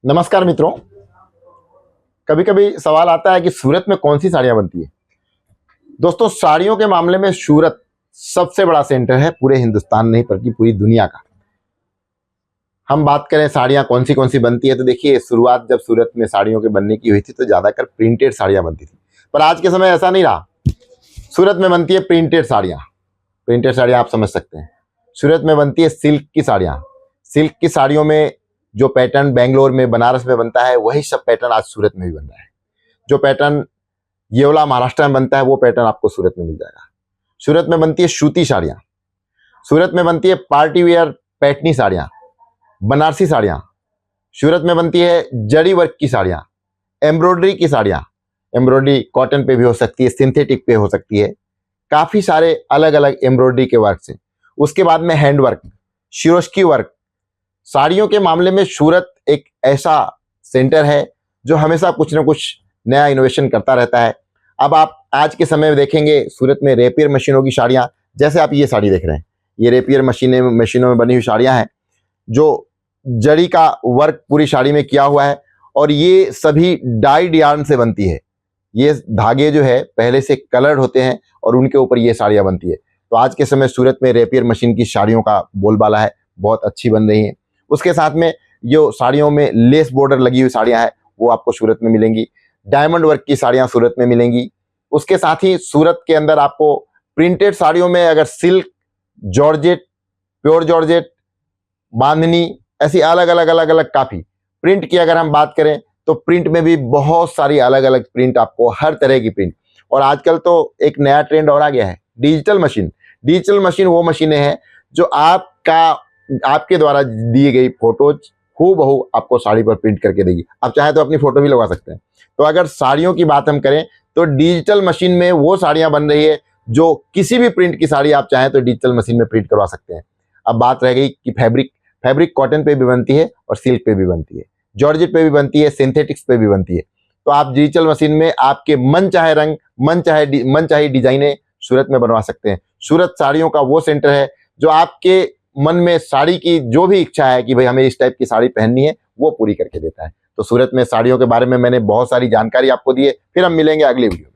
नमस्कार मित्रों। कभी कभी सवाल आता है कि सूरत में कौन सी साड़ियां बनती है। दोस्तों, साड़ियों के मामले में सूरत सबसे बड़ा सेंटर है पूरे हिंदुस्तान नहीं बल्कि पूरी दुनिया का। हम बात करें साड़ियां कौन सी बनती है, तो देखिए, शुरुआत जब सूरत में साड़ियों के बनने की हुई थी तो ज़्यादातर प्रिंटेड साड़ियां बनती थी, पर आज के समय ऐसा नहीं रहा। सूरत में बनती है प्रिंटेड साड़ियाँ। प्रिंटेड साड़ियाँ आप समझ सकते हैं। सूरत में बनती है सिल्क की साड़ियाँ। सिल्क की साड़ियों में जो पैटर्न बेंगलोर में, बनारस में बनता है, वही सब पैटर्न आज सूरत में भी बन रहा है। जो पैटर्न येवला महाराष्ट्र में बनता है, वो पैटर्न आपको सूरत में मिल जाएगा। सूरत में बनती है सूती साड़ियाँ। सूरत में बनती है पार्टी वेयर पैटनी साड़ियाँ, बनारसी साड़ियाँ। सूरत में बनती है जरी वर्क की साड़ियाँ, एम्ब्रॉयडरी की साड़ियाँ। एम्ब्रॉयडरी कॉटन पे भी हो सकती है, सिंथेटिक पे हो सकती है, काफ़ी सारे अलग अलग एम्ब्रॉयडरी के वर्क से। उसके बाद में हैंड वर्क, शिरोश्की वर्क। साड़ियों के मामले में सूरत एक ऐसा सेंटर है जो हमेशा कुछ ना कुछ नया इनोवेशन करता रहता है। अब आप आज के समय में देखेंगे सूरत में रेपियर मशीनों की साड़ियाँ, जैसे आप ये साड़ी देख रहे हैं, ये रेपियर मशीनों में बनी हुई साड़ियाँ हैं, जो जरी का वर्क पूरी साड़ी में किया हुआ है, और ये सभी डाइड यार्न से बनती है। ये धागे जो है पहले से कलर्ड होते हैं और उनके ऊपर ये साड़ियाँ बनती है। तो आज के समय सूरत में रेपियर मशीन की साड़ियों का बोलबाला है, बहुत अच्छी बन रही हैं। उसके साथ में जो साड़ियों में लेस बॉर्डर लगी हुई साड़ियाँ हैं, वो आपको सूरत में मिलेंगी। डायमंड वर्क की साड़ियाँ सूरत में मिलेंगी। उसके साथ ही सूरत के अंदर आपको प्रिंटेड साड़ियों में अगर सिल्क, जॉर्जेट, प्योर जॉर्जेट, बांधनी, ऐसी अलग अलग काफ़ी प्रिंट की अगर हम बात करें तो प्रिंट में भी बहुत सारी अलग अलग प्रिंट, आपको हर तरह की प्रिंट। और आजकल तो एक नया ट्रेंड और आ गया है, डिजिटल मशीन। डिजिटल मशीन वो मशीनें हैं जो आपके द्वारा दी गई फोटोज हूबहू आपको साड़ी पर प्रिंट करके देगी। आप चाहे तो अपनी फोटो भी लगा सकते हैं। तो अगर साड़ियों की बात हम करें तो डिजिटल मशीन में वो साड़ियाँ बन रही है जो किसी भी प्रिंट की साड़ी आप चाहें तो डिजिटल मशीन में प्रिंट करवा सकते हैं। अब बात रह गई कि फैब्रिक कॉटन पे भी बनती है और सिल्क पे भी बनती है, जॉर्जेट पे भी बनती है, सिंथेटिक्स पे भी बनती है। तो आप डिजिटल मशीन में आपके मन चाहे रंग, मन चाहे डिजाइनें सूरत में बनवा सकते हैं। सूरत साड़ियों का वो सेंटर है जो आपके मन में साड़ी की जो भी इच्छा है कि भाई हमें इस टाइप की साड़ी पहननी है, वो पूरी करके देता है। तो सूरत में साड़ियों के बारे में मैंने बहुत सारी जानकारी आपको दी है। फिर हम मिलेंगे अगली वीडियो में।